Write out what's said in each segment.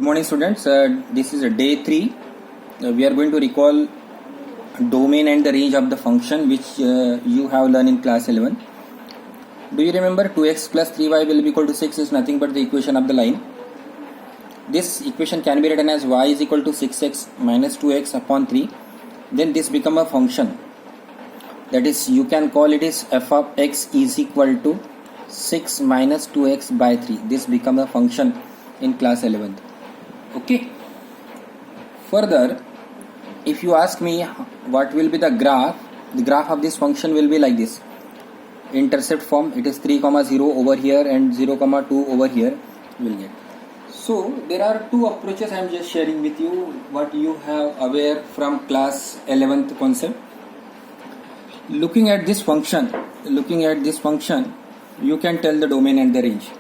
Good morning, students. This is day 3. We are going to recall domain and the range of the function which you have learned in class 11. Do you remember 2x plus 3y will be equal to 6 is nothing but the equation of the line. This equation can be written as y is equal to 6x minus 2x upon 3. Then this become a function. That is, you can call it as f of x is equal to 6 minus 2x by 3. This become a function in class 11th. Okay. Further, if you ask me what will be the graph of this function will be like this. Intercept form, it is 3, 0 over here and 0, 2 over here will get. So there are two approaches I am just sharing with you what you have aware from class 11th concept. Looking at this function, you can tell the domain and the range.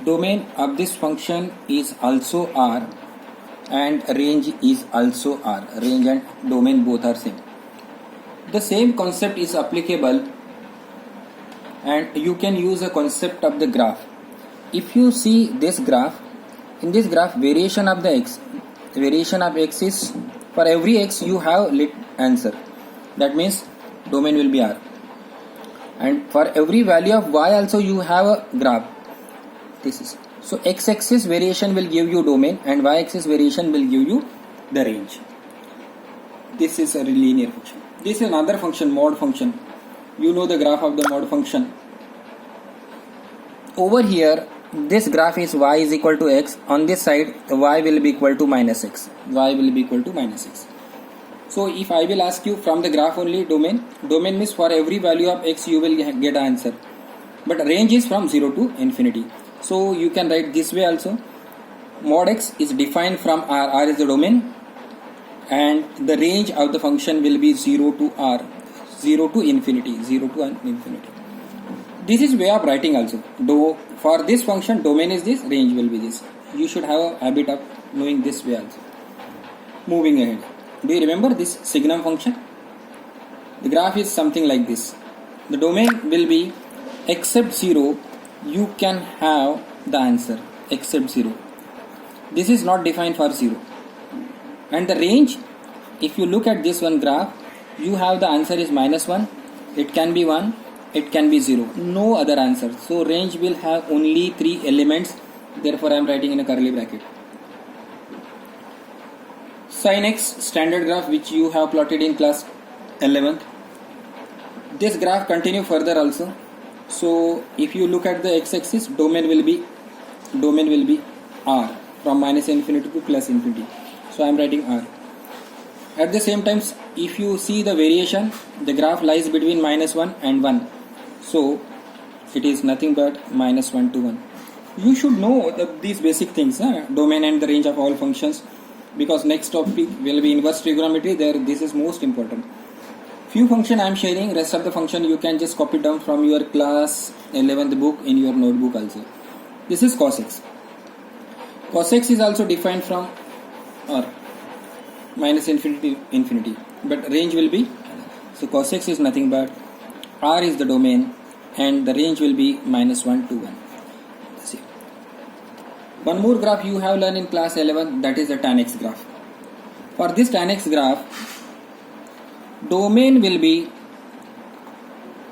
Domain of this function is also R and range is also R. Range and domain both are same. The same concept is applicable and you can use a concept of the graph. If you see this graph, in this graph variation of x is for every x you have lit answer. That means domain will be R. And for every value of y also you have a graph. This is so x-axis variation will give you domain and y-axis variation will give you the range. This is a linear function. This is another function, mod function. You know the graph of the mod function. Over here, this graph is y is equal to x. On this side, y will be equal to minus x. Y will be equal to minus x. So if I will ask you from the graph only domain means for every value of x you will get an answer. But range is from 0 to infinity. So you can write this way also. Mod x is defined from R. R is the domain and the range of the function will be 0 to R. 0 to infinity. 0 to infinity. This is way of writing also. For this function domain is this, range will be this. You should have a habit of knowing this way also. Moving ahead. Do you remember this signum function? The graph is something like this. The domain will be except 0, you can have the answer except 0. This is not defined for 0. And the range, if you look at this one graph, you have the answer is minus 1, it can be 1, it can be 0. No other answer. So range will have only 3 elements. Therefore I am writing in a curly bracket. Sin x standard graph which you have plotted in class 11th. This graph continue further also. So if you look at the x-axis, domain will be R from minus infinity to plus infinity. So I am writing R. At the same time, if you see the variation, the graph lies between minus 1 and 1. So it is nothing but minus 1 to 1. You should know these basic things, domain and the range of all functions, because next topic will be inverse trigonometry. There, this is most important. Few function I am sharing, rest of the function you can just copy down from your class 11th book in your notebook also. This is cos x. Cos x is also defined from R, minus infinity to infinity, but range will be, so cos x is nothing but R is the domain and the range will be minus 1 to 1. See. One more graph you have learned in class 11, that is the tan x graph. For this tan x graph, domain will be,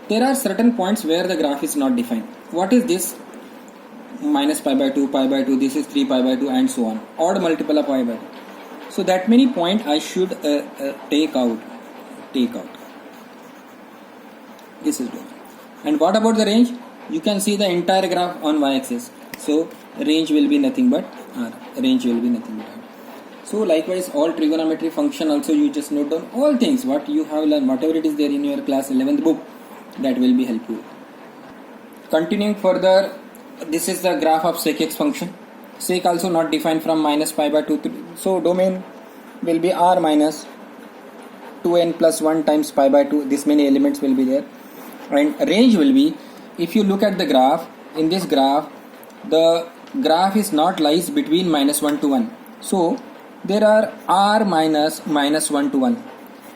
there are certain points where the graph is not defined. What is this? Minus pi by 2, this is 3 pi by 2 and so on. Odd multiple of pi by 2. So that many point I should take out. This is domain. And what about the range? You can see the entire graph on y-axis. So range will be nothing but R. Range will be nothing but R. So likewise all trigonometry function also you just note down all things what you have learned, whatever it is there in your class 11th book, that will be helpful. Continuing further, this is the graph of sec x function. Sec also not defined from minus pi by 2 to, so domain will be R minus 2n plus 1 times pi by 2. This many elements will be there. And range will be, if you look at the graph, in this graph the graph is not lies between minus 1 to 1. So there are R minus 1 to 1.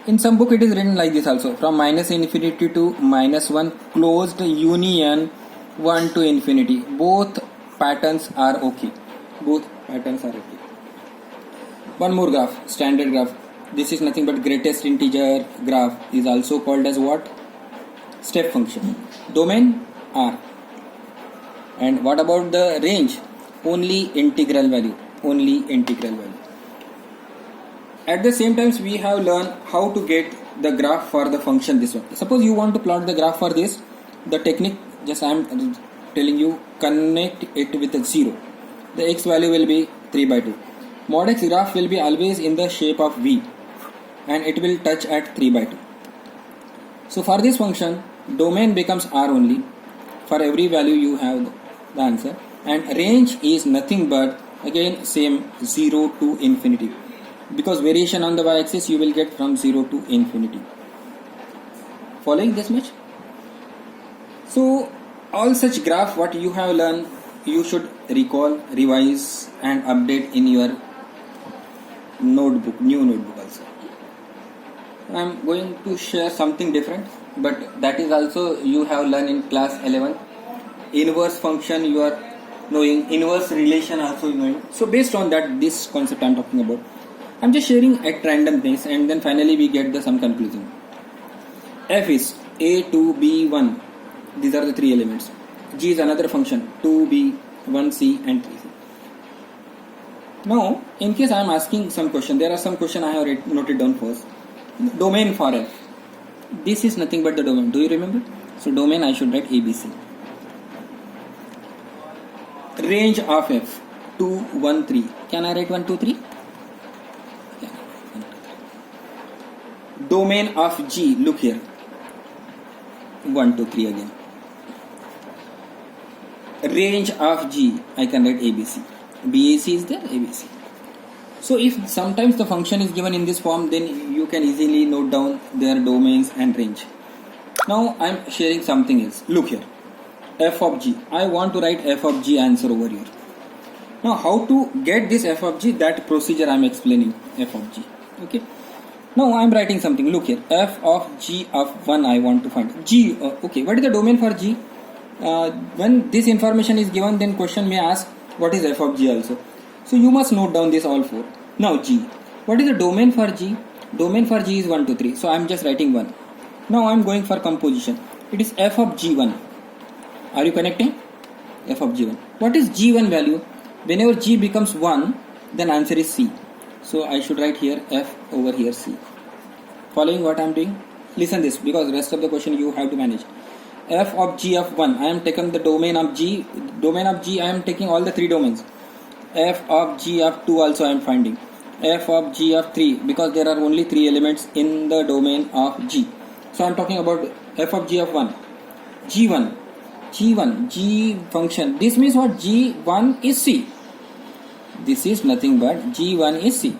In some book it is written like this also, from minus infinity to minus 1 closed union 1 to infinity. Both patterns are okay. Both Patterns are repeated. One more graph, standard graph. This is nothing but greatest integer graph, is also called as what? Step function. Domain R. And what about the range? Only integral value. Only integral value. At the same time, we have learned how to get the graph for the function this one. Suppose you want to plot the graph for this. The technique, just I am telling you, connect it with a 0. The x value will be 3 by 2. Mod x graph will be always in the shape of V, and it will touch at 3 by 2. So for this function, domain becomes R only. For every value you have the answer, and range is nothing but again same 0 to infinity, because variation on the y-axis you will get from 0 to infinity. Following this much? So all such graph what you have learned, you should recall, revise and update in your notebook, new notebook also. I am going to share something different, but that is also you have learned in class 11. Inverse function you are knowing, inverse relation also knowing. So based on that, this concept I am talking about, I am just sharing at random things, and then finally we get the some conclusion. F is a, 2, b, 1. These are the three elements. G is another function, 2b, 1c and 3c. Now, in case I am asking some question, there are some question I have noted down first. Domain for F. This is nothing but the domain. Do you remember? So domain I should write ABC. Range of F, 2, 1, 3. Can I write 1, 2, 3? Yeah. Domain of G, look here. 1, 2, 3 again. Range of G, I can write ABC. BAC is there, ABC. So if sometimes the function is given in this form, then you can easily note down their domains and range. Now I am sharing something else. Look here. F of G. I want to write F of G answer over here. Now how to get this F of G, that procedure I am explaining. F of G. Okay. Now I am writing something. Look here. F of G of 1 I want to find. G. Okay. What is the domain for G? When this information is given, then question may ask what is F of G also. So you must note down this all four. Now G. What is the domain for G? Domain for G is 1, 2, 3. So I am just writing 1. Now I am going for composition. It is F of G1. Are you connecting? F of G1. What is G1 value? Whenever G becomes 1, then answer is C. So I should write here F over here C. Following what I am doing? Listen this, because rest of the question you have to manage. F of G of 1. I am taking the domain of G. Domain of G I am taking all the three domains. F of G of 2 also I am finding. F of G of 3, because there are only 3 elements in the domain of G. So I am talking about F of G of 1. G1. G1. G function. This means what? G1 is C. This is nothing but G1 is C.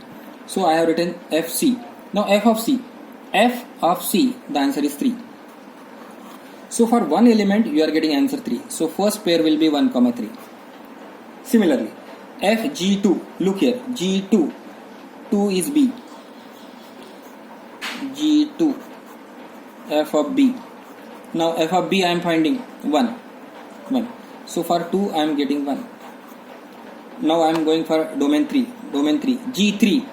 So I have written FC. Now F of C. F of C. The answer is 3. So for one element you are getting answer 3. So first pair will be 1, 3. Similarly, FG2. Look here. G2. 2 is B. G2. F of B. Now F of B I am finding 1. 1. So for 2 I am getting 1. Now I am going for domain 3. Domain 3. G3.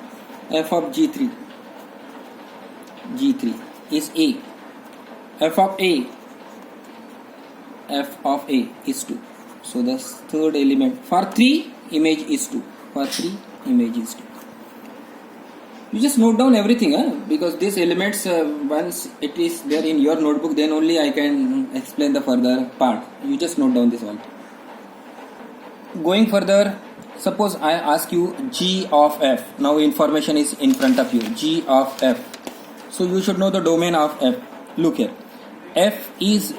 F of G3. G3 is A. F of A. F of A is 2. So the third element for 3 image is 2. For 3 image is 2. You just note down everything, because these elements once it is there in your notebook, then only I can explain the further part. You just note down this all. Going further, suppose I ask you G of F. Now information is in front of you. G of F. So you should know the domain of F. Look here. F is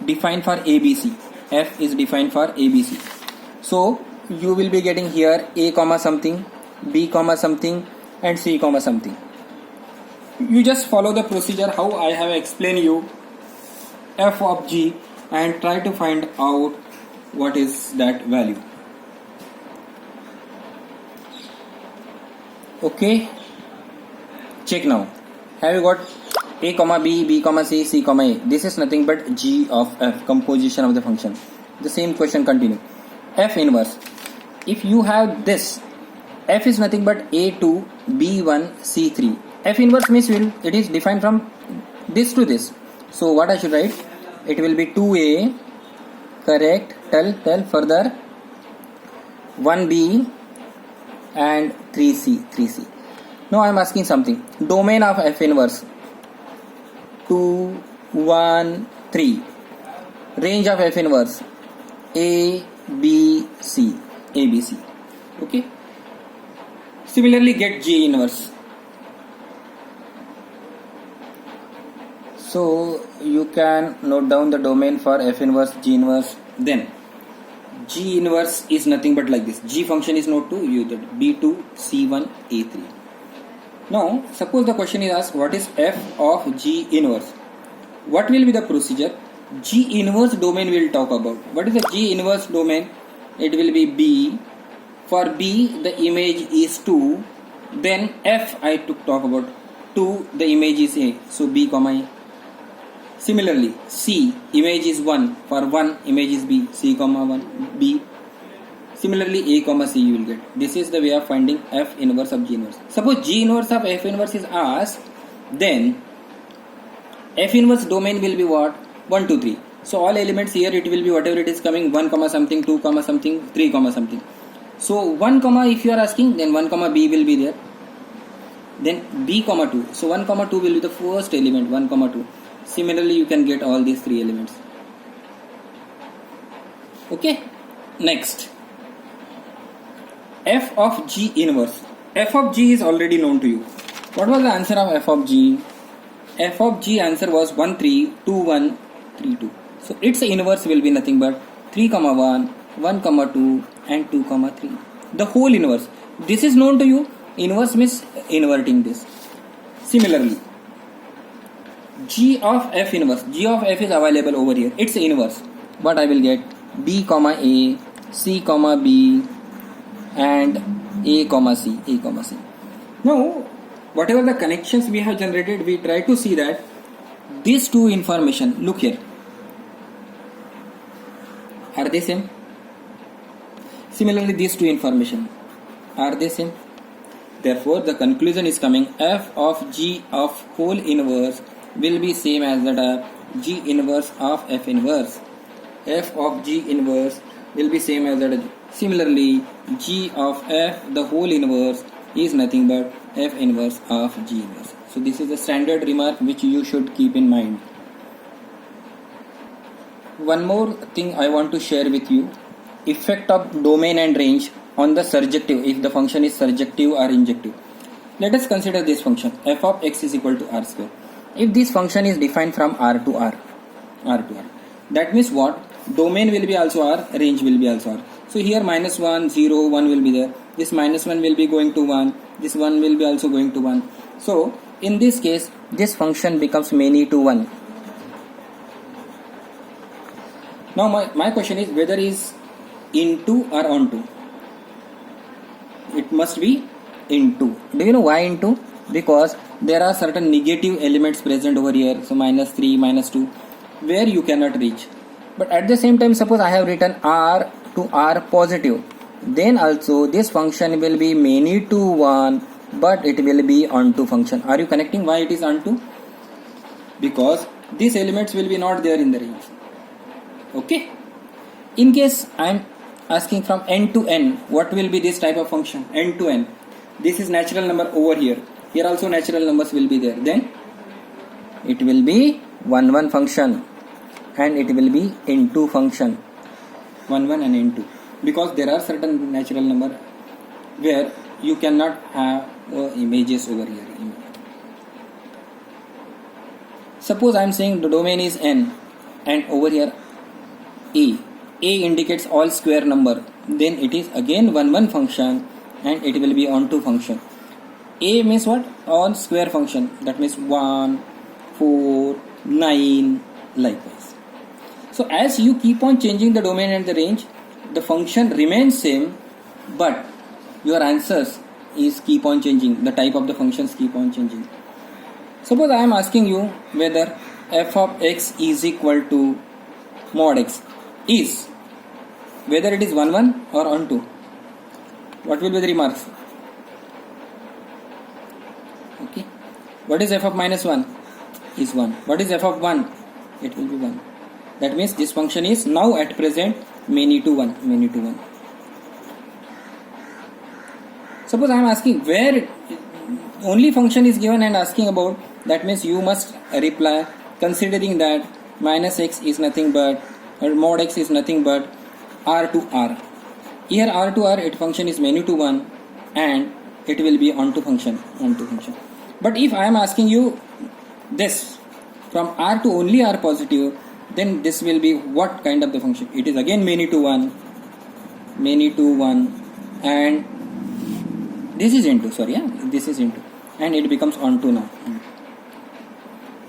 defined for ABC. F is defined for ABC. So you will be getting here A comma something, B comma something, and C comma something. You just follow the procedure how I have explained you F of G and try to find out what is that value. Okay, check now. Have you got A comma B, B comma C, C comma A? This is nothing but G of F, composition of the function. The same question continue. F inverse. If you have this, f is nothing but a2 b1 c3. F inverse means it is defined from this to this. So what I should write? It will be 2a, correct, tell further, 1b and 3c. Now I am asking something. Domain of f inverse 2, 1, 3. Range of f inverse a, b, c. Okay. Similarly, get G inverse. So you can note down the domain for f inverse, G inverse. Then G inverse is nothing but like this. G function is not to you that B2, C1, A3. Now suppose the question is asked, what is f of G inverse? What will be the procedure? G inverse domain will talk about. What is the G inverse domain? It will be B. For B, the image is 2. Then F I took talk about 2. The image is A. So B comma A. Similarly, C image is 1. For 1, image is B. C comma 1 B. Similarly, A comma C you will get. This is the way of finding F inverse of G inverse. Suppose G inverse of F inverse is asked, then F inverse domain will be what? 1, 2, 3. So all elements here it will be whatever it is coming, 1 comma something, 2 comma something, 3 comma something. So 1 comma if you are asking, then 1 comma B will be there. Then B comma 2. So 1 comma 2 will be the first element, 1 comma 2. Similarly you can get all these 3 elements. Okay. Next. F of G inverse. F of G is already known to you. What was the answer of F of G? F of G answer was 1, 3, 2, 1, 3, 2. So its inverse will be nothing but 3, 1, 1, 2 and 2, 3. The whole inverse. This is known to you. Inverse means inverting this. Similarly, G of F inverse. G of F is available over here. Its inverse. What I will get? B comma A, C comma B and A comma C. Now, whatever the connections we have generated, we try to see that these two information, look here, are they same? Similarly, these two information, are they same? Therefore, the conclusion is coming, F of G of whole inverse will be same as that of G inverse of F inverse. F of G inverse will be same as that. Similarly, G of F the whole inverse is nothing but F inverse of G inverse. So this is the standard remark which you should keep in mind. One more thing I want to share with you. Effect of domain and range on the surjective, if the function is surjective or injective. Let us consider this function f of x is equal to r square. If this function is defined from r to r, that means what? Domain will be also r, range will be also r. So here minus 1, 0, 1 will be there. This minus 1 will be going to 1. This 1 will be also going to 1. So in this case, this function becomes many to 1. Now my question is whether is into or onto. It must be into. Do you know why into? Because there are certain negative elements present over here. So minus 3, minus 2, where you cannot reach. But at the same time, suppose I have written r to r positive. Then also this function will be many to 1, but it will be onto function. Are you connecting why it is onto? Because these elements will be not there in the range. Okay. In case I am asking from n to n, what will be this type of function? N to n. This is natural number over here. Here also natural numbers will be there. Then it will be 1, 1 function. And it will be into function 1, 1 and into, because there are certain natural number where you cannot have images over here. Suppose I am saying the domain is n and over here a indicates all square number, then it is again 1, 1 function and it will be onto function. A means what? All square function, that means 1, 4, 9, likewise. So as you keep on changing the domain and the range, the function remains same, but your answers is keep on changing. The type of the functions keep on changing. Suppose I am asking you whether f of x is equal to mod x is, whether it is 1, 1 or onto. What will be the remarks? Okay. What is f of minus 1? Is 1. What is f of 1? It will be 1. That means this function is now at present many to 1. Many to 1. Suppose I am asking where only function is given and asking about, that means you must reply considering that minus x is nothing but, or mod x is nothing but r to r. Here r to r, it function is many to 1 and it will be onto function. But if I am asking you this from r to only r positive, then this will be what kind of the function? It is again many to 1, and this is into, this is into, and it becomes onto now.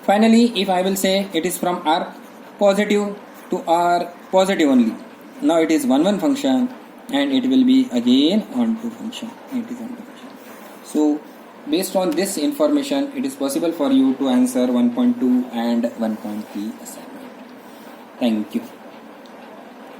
Finally, if I will say it is from r positive to r positive only, now it is 1 function and it will be again onto function. So based on this information, it is possible for you to answer 1.2 and 1.3 assignment. Thank you.